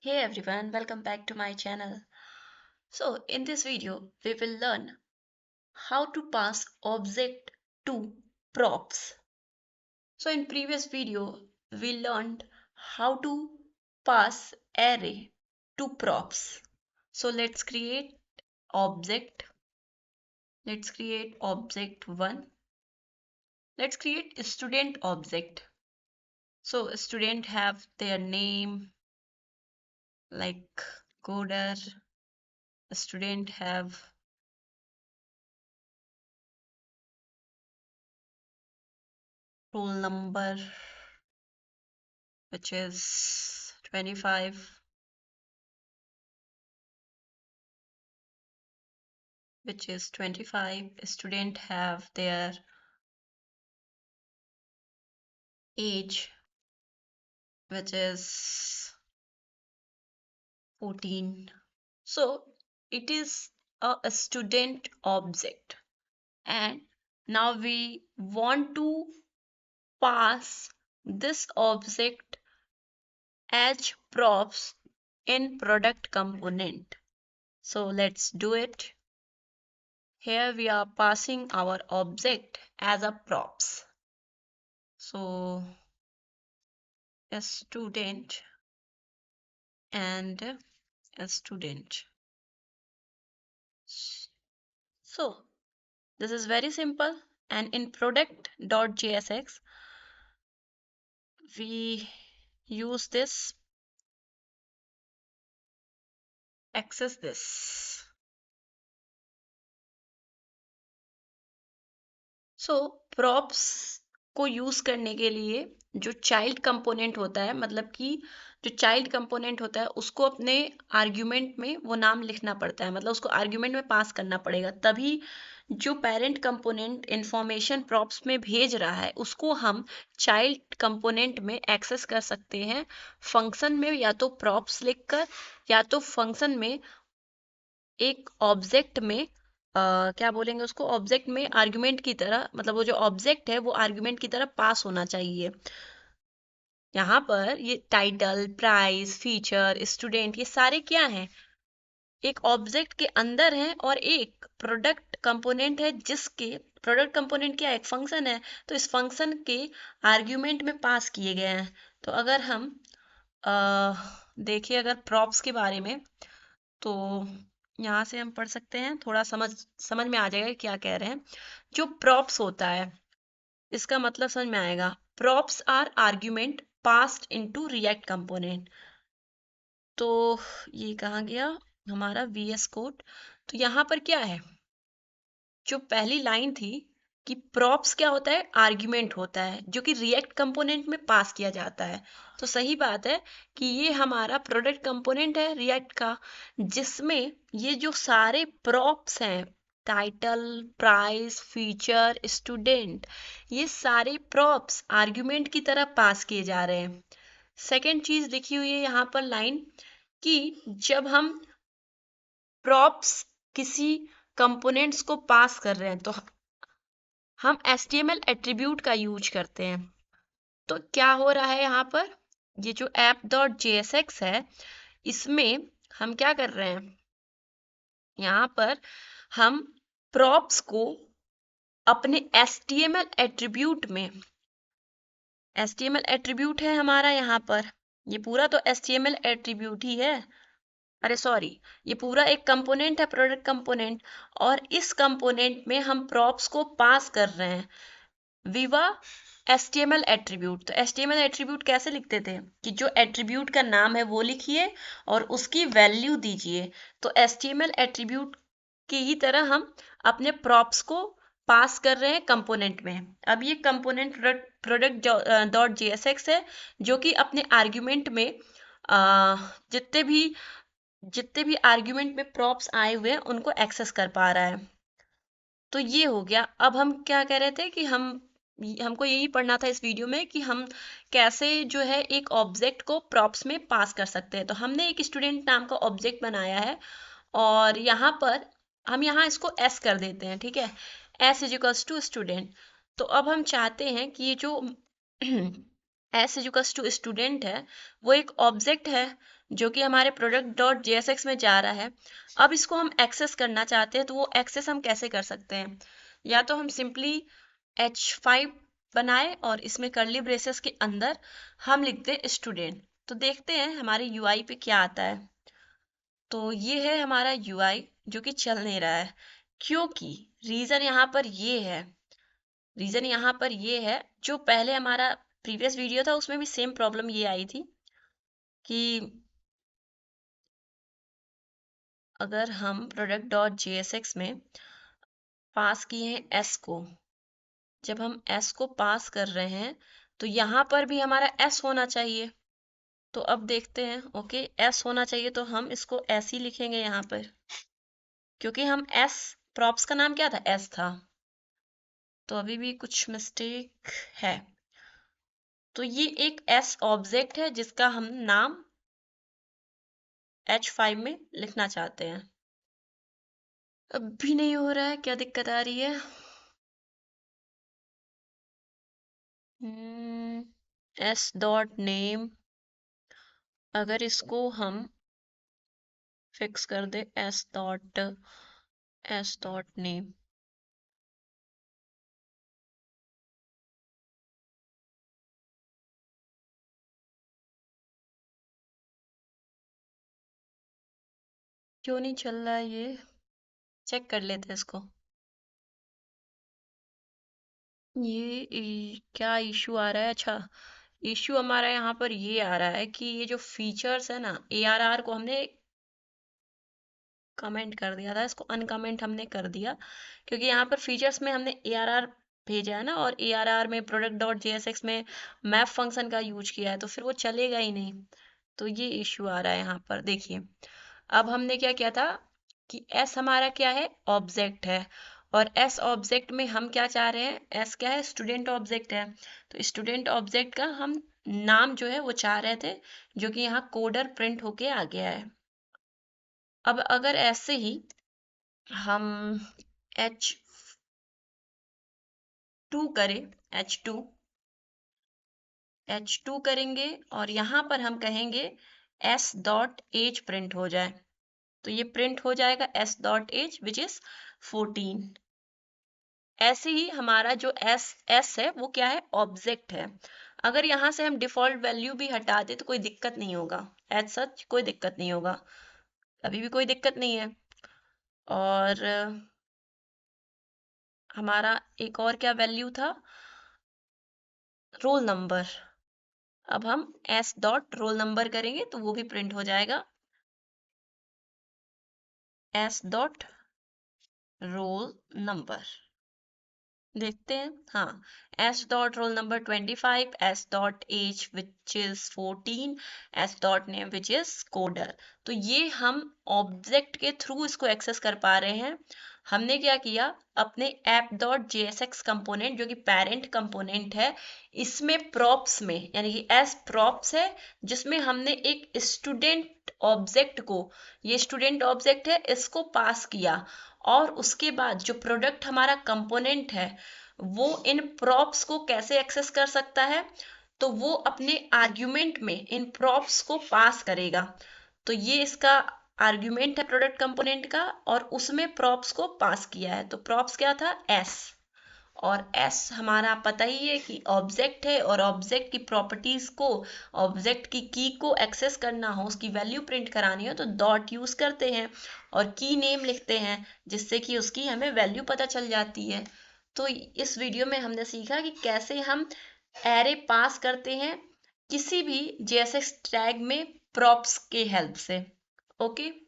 Hey everyone, welcome back to my channel. So, in this video, we will learn how to pass object to props. So, in previous video, we learned how to pass array to props. So, let's create object. Let's create object 1. Let's create a student object. So, student have their name like coder. Student have roll number, which is 25, student have their age, which is 14. So it is a student object, and now we want to pass this object as props in product component. So let's do it. Here we are passing our object as a props. So a student and a student. So this is very simple, and in product.jsx we use this, access this. So props को use करने के लिए जो child component होता है, मतलब कि जो चाइल्ड कंपोनेंट होता है उसको अपने आर्ग्यूमेंट में वो नाम लिखना पड़ता है, मतलब उसको आर्ग्यूमेंट में पास करना पड़ेगा, तभी जो पेरेंट कंपोनेंट इंफॉर्मेशन प्रॉप्स में भेज रहा है उसको हम चाइल्ड कंपोनेंट में एक्सेस कर सकते हैं फंक्शन में, या तो प्रॉप्स लिखकर या तो फंक्शन में एक ऑब्जेक्ट में क्या बोलेंगे उसको, ऑब्जेक्ट में आर्गुमेंट की तरह, मतलब वो जो ऑब्जेक्ट है वो आर्गुमेंट की तरह पास होना चाहिए। यहाँ पर ये टाइटल, प्राइस, फीचर, स्टूडेंट, ये सारे क्या हैं, एक ऑब्जेक्ट के अंदर है, और एक प्रोडक्ट कंपोनेंट है, जिसके प्रोडक्ट कंपोनेंट क्या है, एक फंक्शन है, तो इस फंक्शन के आर्ग्यूमेंट में पास किए गए हैं। तो अगर हम देखिए अगर प्रॉप्स के बारे में, तो यहाँ से हम पढ़ सकते हैं, थोड़ा समझ में आ जाएगा कि क्या कह रहे हैं। जो प्रॉप्स होता है इसका मतलब समझ में आएगा। Props are argument passed into React component. तो ये कहाँ गया हमारा वीएस कोड। तो यहाँ पर क्या है, जो पहली लाइन थी कि प्रॉप्स क्या होता है, आर्ग्यूमेंट होता है जो कि रिएक्ट कंपोनेंट में पास किया जाता है। तो सही बात है कि ये हमारा प्रोडक्ट कंपोनेंट है रिएक्ट का, जिसमें ये जो सारे प्रॉप्स हैं, टाइटल, प्राइस, फीचर, स्टूडेंट, ये सारे प्रॉप्स आर्ग्यूमेंट की तरह पास किए जा रहे हैं। सेकेंड चीज लिखी हुई है यहाँ पर लाइन कि जब हम प्रॉप्स किसी कंपोनेंट्स को पास कर रहे हैं तो हम HTML एट्रीब्यूट का यूज करते हैं। तो क्या हो रहा है यहाँ पर, ये जो app.jsx है इसमें हम क्या कर रहे हैं, यहाँ पर हम प्रॉप्स को अपने HTML एट्रीब्यूट में, HTML एट्रीब्यूट है हमारा यहाँ पर, ये पूरा तो HTML एट्रीब्यूट ही है, अरे सॉरी, ये पूरा एक कंपोनेंट है, प्रोडक्ट कंपोनेंट, और इस कंपोनेंट में हम प्रॉप्स को पास कर रहे हैं विवा HTML एट्रीब्यूट। तो HTML एट्रीब्यूट कैसे लिखते थे कि जो एट्रीब्यूट का नाम है वो लिखिए और उसकी वैल्यू दीजिए। तो HTML एट्रीब्यूट की ही तरह हम अपने प्रॉप्स को पास कर रहे हैं कंपोनेंट में। अब ये कंपोनेंट product.jsx है जो कि अपने आर्ग्यूमेंट में जितने भी आर्ग्यूमेंट में प्रॉप्स आए हुए हैं उनको एक्सेस कर पा रहा है। तो ये हो गया। अब हम क्या कह रहे थे कि हमको यही पढ़ना था इस वीडियो में कि हम कैसे जो है एक ऑब्जेक्ट को प्रॉप्स में पास कर सकते हैं। तो हमने एक स्टूडेंट नाम का ऑब्जेक्ट बनाया है, और यहाँ पर हम यहाँ इसको एस कर देते हैं, ठीक है, S is equals to student. तो अब हम चाहते हैं कि ये जो एस इक्वल्स टू स्टूडेंट है, वो एक ऑब्जेक्ट है जो कि हमारे प्रोडक्ट डॉट जेएसएक्स में जा रहा है। अब इसको हम एक्सेस करना चाहते हैं, तो वो एक्सेस हम कैसे कर सकते हैं? या तो हम सिंपली H5 बनाए और इसमें कर्ली ब्रेसेस के अंदर हम लिखते स्टूडेंट। तो देखते हैं हमारे यूआई पे क्या आता है। तो ये है हमारा यूआई जो कि चल नहीं रहा है, क्योंकि रीजन यहाँ पर ये है, जो पहले हमारा प्रीवियस वीडियो था उसमें भी सेम प्रॉब्लम ये आई थी कि अगर हम प्रोडक्ट डॉट जेएसएक्स में पास किए हैं एस को, जब हम एस को पास कर रहे हैं तो यहाँ पर भी हमारा एस होना चाहिए। तो अब देखते हैं, ओके एस होना चाहिए तो हम इसको एस ही लिखेंगे यहाँ पर, क्योंकि हम एस, प्रॉप्स का नाम क्या था? एस था। तो अभी भी कुछ मिस्टेक है। तो ये एक एस ऑब्जेक्ट है जिसका हम नाम H5 में लिखना चाहते हैं। अब भी नहीं हो रहा है, क्या दिक्कत आ रही है? एस डॉट नेम, अगर इसको हम फिक्स कर दे एस डॉट नेम, क्यों नहीं चल रहा है? ये चेक कर लेते हैं इसको। ये क्या इशू आ रहा है? अच्छा, इशू हमारा यहाँ पर ये आ रहा है कि ये जो फीचर्स है ना, ARR को हमने कमेंट कर दिया था, इसको अनकमेंट हमने कर दिया, क्योंकि यहाँ पर फीचर्स में हमने ARR भेजा है ना, और ARR में प्रोडक्ट डॉट जेएसएक्स में मैप फंक्शन का यूज किया है, तो फिर वो चलेगा ही नहीं। तो ये इशू आ रहा है यहाँ पर। देखिए, अब हमने क्या किया था कि एस हमारा क्या है? ऑब्जेक्ट है, और एस ऑब्जेक्ट में हम क्या चाह रहे हैं? एस क्या है? स्टूडेंट ऑब्जेक्ट है। तो स्टूडेंट ऑब्जेक्ट का हम नाम जो है वो चाह रहे थे, जो कि यहाँ कोडर प्रिंट होके आ गया है। अब अगर ऐसे ही हम H2 करें, H2 करेंगे और यहाँ पर हम कहेंगे S डॉट एज प्रिंट हो जाए, तो ये प्रिंट हो जाएगा S dot age which is 14। ऐसे ही हमारा जो S है वो क्या है? ऑब्जेक्ट है। अगर यहाँ से हम डिफॉल्ट वैल्यू भी हटा दे तो कोई दिक्कत नहीं होगा, एज सच कोई दिक्कत नहीं होगा, अभी भी कोई दिक्कत नहीं है। और हमारा एक और क्या वैल्यू था? Roll number. अब हम S डॉट रोल नंबर करेंगे तो वो भी प्रिंट हो जाएगा, S डॉट रोल नंबर। देखते हैं, हाँ, S dot roll number 25, S dot age which is 14, S dot name which is coder. तो ये हम ऑब्जेक्ट के थ्रू इसको एक्सेस कर पा रहे हैं। हमने क्या किया? अपने ऐप डॉट जेएसएक्स कंपोनेंट जो कि पेरेंट कंपोनेंट है, इसमें प्रॉप्स में, यानी कि एस प्रॉप्स है, जिसमें हमने एक स्टूडेंट ऑब्जेक्ट को, ये स्टूडेंट ऑब्जेक्ट है, इसको पास किया, और उसके बाद जो प्रोडक्ट हमारा कंपोनेंट है वो इन प्रॉप्स को कैसे एक्सेस कर सकता है? तो वो अपने आर्ग्यूमेंट में इन प्रॉप्स को पास करेगा। तो ये इसका आर्ग्यूमेंट है प्रोडक्ट कंपोनेंट का, और उसमें प्रॉप्स को पास किया है। तो प्रॉप्स क्या था? एस। और एस हमारा पता ही है कि ऑब्जेक्ट है, और ऑब्जेक्ट की प्रॉपर्टीज को, ऑब्जेक्ट की की को एक्सेस करना हो, उसकी वैल्यू प्रिंट करानी हो, तो डॉट यूज करते हैं और की नेम लिखते हैं, जिससे कि उसकी हमें वैल्यू पता चल जाती है। तो इस वीडियो में हमने सीखा कि कैसे हम एरे पास करते हैं किसी भी जेएसएक्स टैग में प्रॉप्स के हेल्प से। ओके।